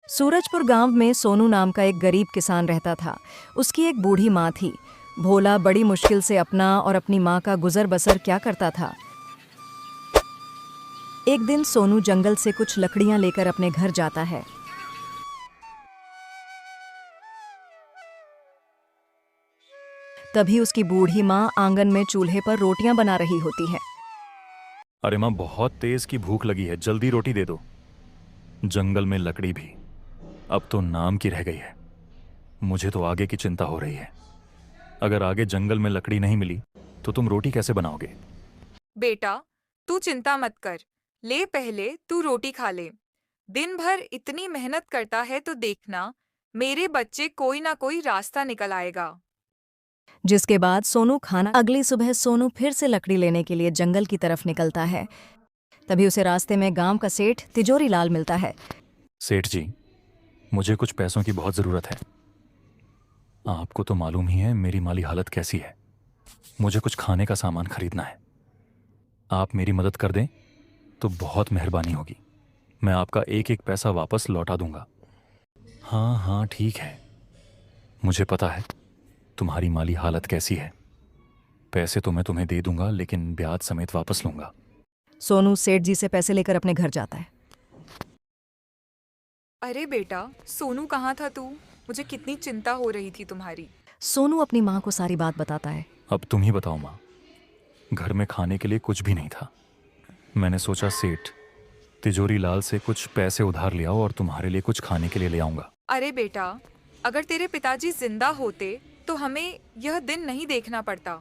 सूरजपुर गांव में सोनू नाम का एक गरीब किसान रहता था। उसकी एक बूढ़ी माँ थी। भोला बड़ी मुश्किल से अपना और अपनी माँ का गुजर बसर क्या करता था। एक दिन सोनू जंगल से कुछ लकड़ियां लेकर अपने घर जाता है। तभी उसकी बूढ़ी माँ आंगन में चूल्हे पर रोटियां बना रही होती है। अरे माँ, बहुत तेज की भूख लगी है, जल्दी रोटी दे दो। जंगल में लकड़ी भी अब तो नाम की रह गई है। मुझे तो आगे की चिंता हो रही है। अगर आगे जंगल में लकड़ी नहीं मिली तो तुम रोटी कैसे बनाओगे? बेटा, तू चिंता मत कर। ले, पहले तू रोटी खा ले। दिन भर इतनी मेहनत करता है तो देखना, मेरे बच्चे कोई ना कोई रास्ता निकल आएगा। जिसके बाद सोनू खाना अगली सुबह सोनू फिर से लकड़ी लेने के लिए जंगल की तरफ निकलता है। तभी उसे रास्ते में गांव का सेठ तिजोरी लाल मिलता है। सेठ जी, मुझे कुछ पैसों की बहुत ज़रूरत है। आपको तो मालूम ही है मेरी माली हालत कैसी है। मुझे कुछ खाने का सामान खरीदना है। आप मेरी मदद कर दें तो बहुत मेहरबानी होगी। मैं आपका एक एक पैसा वापस लौटा दूंगा। हाँ हाँ, ठीक है। मुझे पता है तुम्हारी माली हालत कैसी है। पैसे तो मैं तुम्हें दे दूंगा, लेकिन ब्याज समेत वापस लूंगा। सोनू सेठ जी से पैसे लेकर अपने घर जाता है। अरे बेटा, सोनू कहाँ था तू? मुझे कितनी चिंता हो रही थी तुम्हारी। सोनू अपनी माँ को सारी बात बताता है। अब तुम ही बताओ माँ। घर में खाने के लिए कुछ भी नहीं था। मैंने सोचा सेठ तिजोरी लाल से कुछ पैसे उधार ले आओ और तुम्हारे लिए कुछ खाने के लिए ले आऊंगा। अरे बेटा, अगर तेरे पिताजी जिंदा होते तो हमें यह दिन नहीं देखना पड़ता।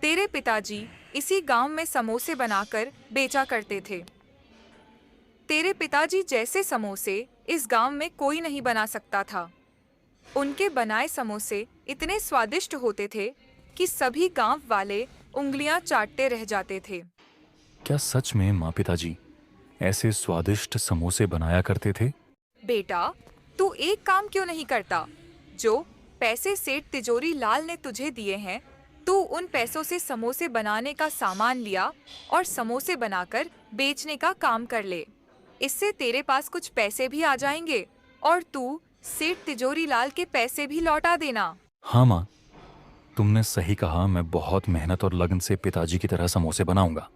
तेरे पिताजी इसी गांव में समोसे बनाकर बेचा करते थे। तेरे पिताजी जैसे समोसे इस गांव में कोई नहीं बना सकता था। उनके बनाए समोसे इतने स्वादिष्ट होते थे कि सभी गांव वाले उंगलियां चाटते रह जाते थे। क्या सच में माँ पिताजी ऐसे स्वादिष्ट समोसे बनाया करते थे? बेटा, तू एक काम क्यों नहीं करता? जो पैसे सेठ तिजोरी लाल ने तुझे दिए हैं, तू उन पैसों से समोसे बनाने का सामान लिया और समोसे बनाकर बेचने का काम कर ले। इससे तेरे पास कुछ पैसे भी आ जाएंगे और तू सेठ तिजोरी लाल के पैसे भी लौटा देना। हाँ माँ, तुमने सही कहा। मैं बहुत मेहनत और लगन से पिताजी की तरह समोसे बनाऊंगा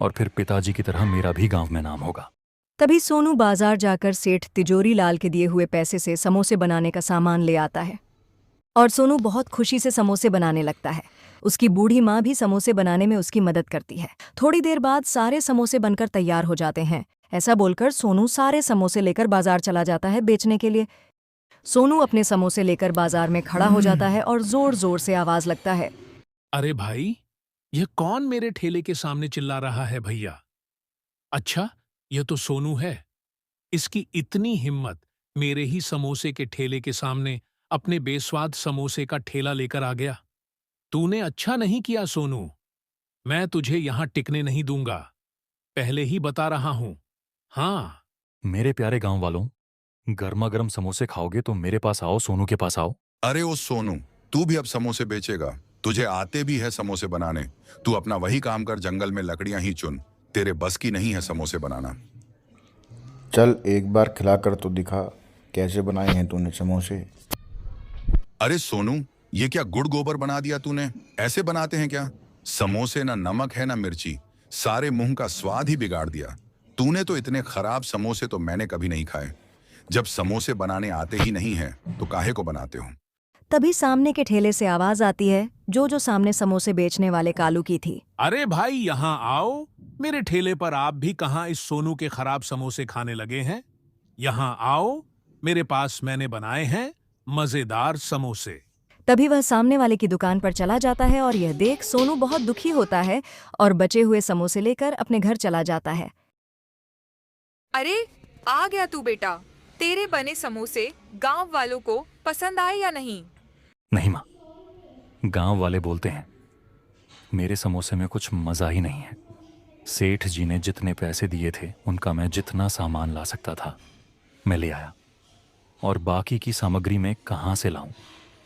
और फिर पिताजी की तरह मेरा भी गांव में नाम होगा। तभी सोनू बाजार जाकर सेठ तिजोरी लाल के दिए हुए पैसे से समोसे बनाने का सामान ले आता है और सोनू बहुत खुशी से समोसे बनाने लगता है। उसकी बूढ़ी माँ भी समोसे बनाने में उसकी मदद करती है। थोड़ी देर बाद सारे समोसे बनकर तैयार हो जाते हैं। ऐसा बोलकर सोनू सारे समोसे लेकर बाजार चला जाता है बेचने के लिए। सोनू अपने समोसे लेकर बाजार में खड़ा हो जाता है और जोर जोर से आवाज लगता है। अरे भाई, यह कौन मेरे ठेले के सामने चिल्ला रहा है भैया? अच्छा, यह तो सोनू है। इसकी इतनी हिम्मत, मेरे ही समोसे के ठेले के सामने अपने बेस्वाद समोसे का ठेला लेकर आ गया। तूने अच्छा नहीं किया सोनू। मैं तुझे यहां टिकने नहीं दूंगा, पहले ही बता रहा हूं। हाँ। मेरे प्यारे गांव वालों, गर्मा गर्म समोसे खाओगे तो मेरे पास आओ, सोनू के पास आओ। अरे ओ सोनू, तू भी अब समोसे बेचेगा? तुझे आते भी है समोसे बनाने? तू अपना वही काम कर, जंगल में लकड़ियां ही चुन। तेरे बस की नहीं है समोसे बनाना। चल एक बार खिलाकर तो दिखा, कैसे बनाए हैं तूने समोसे। अरे सोनू, ये क्या गुड़ गोबर बना दिया तूने? ऐसे बनाते हैं क्या? समोसे ना नमक है ना मिर्ची, सारे मुंह का स्वाद ही बिगाड़ दिया। तूने तो इतने खराब समोसे तो मैंने कभी नहीं खाए। जब समोसे बनाने आते ही नहीं है तो काहे को बनाते हो? तभी सामने के ठेले से आवाज आती है, जो सामने समोसे बेचने वाले कालू की थी। अरे भाई, यहां आओ। मेरे ठेले पर आप भी कहां इस सोनू के खराब समोसे खाने लगे हैं? यहां आओ, मेरे पास मैंने बनाए हैं मजेदार समोसे। तभी वह सामने वाले की दुकान पर चला जाता है और यह देख सोनू बहुत दुखी होता है और बचे हुए समोसे लेकर अपने घर चला जाता है। अरे, आ गया तू बेटा। तेरे बने समोसे गांव वालों को पसंद आए या नहीं? नहीं माँ, गांव वाले बोलते हैं मेरे समोसे में कुछ मज़ा ही नहीं है। सेठ जी ने जितने पैसे दिए थे उनका मैं जितना सामान ला सकता था मैं ले आया, और बाकी की सामग्री मैं कहाँ से लाऊं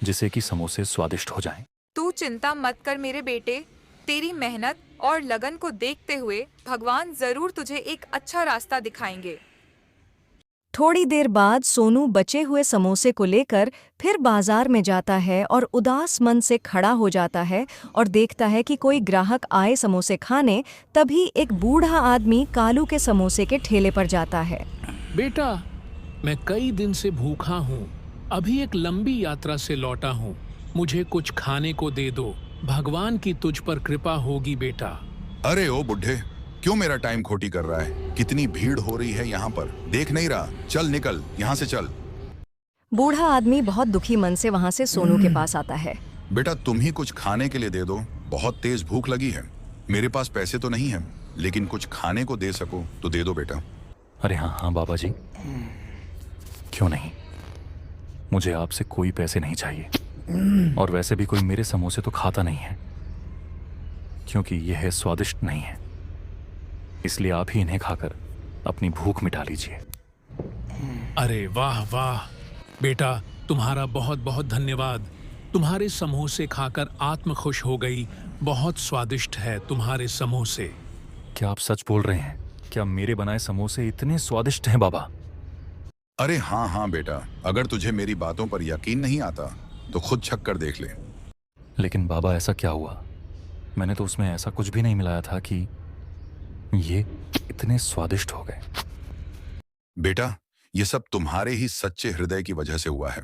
जिससे कि समोसे स्वादिष्ट हो जाएं। तू चिंता मत कर मेरे बेटे। तेरी मेहनत और लगन को देखते हुए भगवान जरूर तुझे एक अच्छा रास्ता दिखाएंगे। थोड़ी देर बाद सोनू बचे हुए समोसे को लेकर फिर बाजार में जाता है और उदास मन से खड़ा हो जाता है और देखता है कि कोई ग्राहक आए समोसे खाने। तभी एक बूढ़ा आदमी कालू के समोसे के ठेले पर जाता है। बेटा, मैं कई दिन से भूखा हूँ। अभी एक लंबी यात्रा से लौटा हूँ। मुझे कुछ खाने को दे दो। भगवान की तुझ पर कृपा होगी बेटा। अरे ओ बुढ़े, क्यों मेरा टाइम खोटी कर रहा है? कितनी भीड़ हो रही है यहाँ पर, देख नहीं रहा? चल निकल यहाँ से, चल। बूढ़ा आदमी बहुत दुखी मन से वहां से सोनू के पास आता है। बेटा, तुम ही कुछ खाने के लिए दे दो, बहुत तेज भूख लगी है। मेरे पास पैसे तो नहीं है, लेकिन कुछ खाने को दे सको तो दे दो बेटा। अरे हाँ हाँ बाबा जी, क्यों नहीं। मुझे आपसे कोई पैसे नहीं चाहिए, और वैसे भी कोई मेरे समोसे तो खाता नहीं है, क्योंकि यह स्वादिष्ट नहीं है। इसलिए आप ही इन्हें खाकर अपनी भूख मिटा लीजिए। अरे वाह वाह बेटा, तुम्हारा बहुत बहुत धन्यवाद। तुम्हारे समोसे खाकर आत्म खुश हो गई। बहुत स्वादिष्ट है तुम्हारे समोसे। क्या आप सच बोल रहे हैं? क्या मेरे बनाए समोसे इतने स्वादिष्ट हैं बाबा? अरे हाँ हाँ बेटा, अगर तुझे मेरी बातों पर यकीन नहीं आता तो खुद छक कर देख ले। लेकिन बाबा ऐसा क्या हुआ? मैंने तो उसमें ऐसा कुछ भी नहीं मिलाया था कि ये इतने स्वादिष्ट हो गए। बेटा, ये सब तुम्हारे ही सच्चे हृदय की वजह से हुआ है।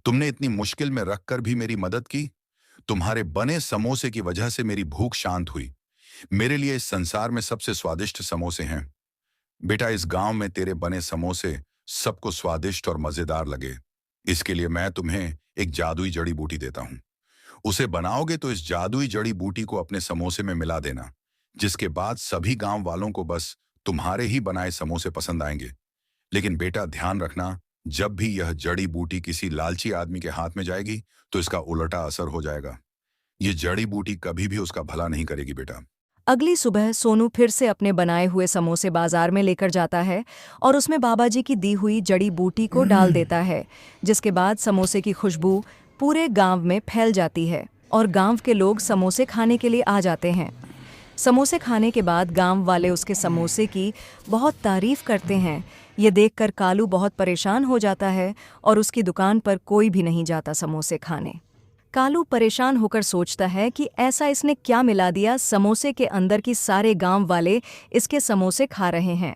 तुमने इतनी मुश्किल में रखकर भी मेरी मदद की। तुम्हारे बने समोसे की वजह से मेरी भूख शांत हुई। मेरे लिए इस संसार में सबसे स्वादिष्ट समोसे हैं। बेटा, इस गांव में तेरे बने समोसे सबको स्वादिष्ट और मजेदार लगे, इसके लिए मैं तुम्हें एक जादुई जड़ी बूटी देता हूं। उसे बनाओगे तो इस जादुई जड़ी बूटी को अपने समोसे में मिला देना, जिसके बाद सभी गांव वालों को बस तुम्हारे ही बनाए समोसे पसंद आएंगे। लेकिन बेटा, ध्यान रखना, जब भी यह जड़ी बूटी किसी लालची आदमी के हाथ में जाएगी तो इसका उल्टा असर हो जाएगा। ये जड़ी बूटी कभी भी उसका भला नहीं करेगी बेटा। अगली सुबह सोनू फिर से अपने बनाए हुए समोसे बाजार में लेकर जाता है और उसमें बाबा जी की दी हुई जड़ी बूटी को डाल देता है, जिसके बाद समोसे की खुशबू पूरे गांव में फैल जाती है और गांव के लोग समोसे खाने के लिए आ जाते हैं। समोसे खाने के बाद गांव वाले उसके समोसे की बहुत तारीफ करते हैं। ये देखकर कालू बहुत परेशान हो जाता है और उसकी दुकान पर कोई भी नहीं जाता समोसे खाने। कालू परेशान होकर सोचता है कि ऐसा इसने क्या मिला दिया समोसे के अंदर कि सारे गांव वाले इसके समोसे खा रहे हैं।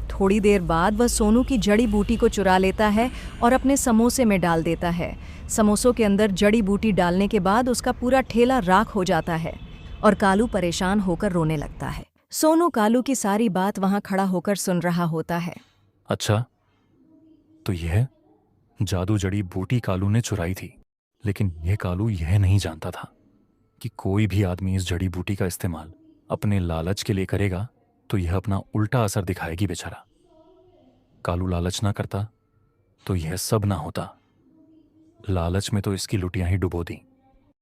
थोड़ी देर बाद वह सोनू की जड़ी बूटी को चुरा लेता है और अपने समोसे में डाल देता है। समोसों के अंदर जड़ी बूटी डालने के बाद उसका पूरा ठेला राख हो जाता है और कालू परेशान होकर रोने लगता है। सोनू कालू की सारी बात वहां खड़ा होकर सुन रहा होता है। अच्छा, तो यह जादू जड़ी बूटी कालू ने चुराई थी, लेकिन यह कालू यह नहीं जानता था कि कोई भी आदमी इस जड़ी बूटी का इस्तेमाल अपने लालच के लिए करेगा तो यह अपना उल्टा असर दिखाएगी बेचारा। कालू लालच ना करता तो यह सब ना होता। लालच में तो इसकी लुटियां ही डुबो दी।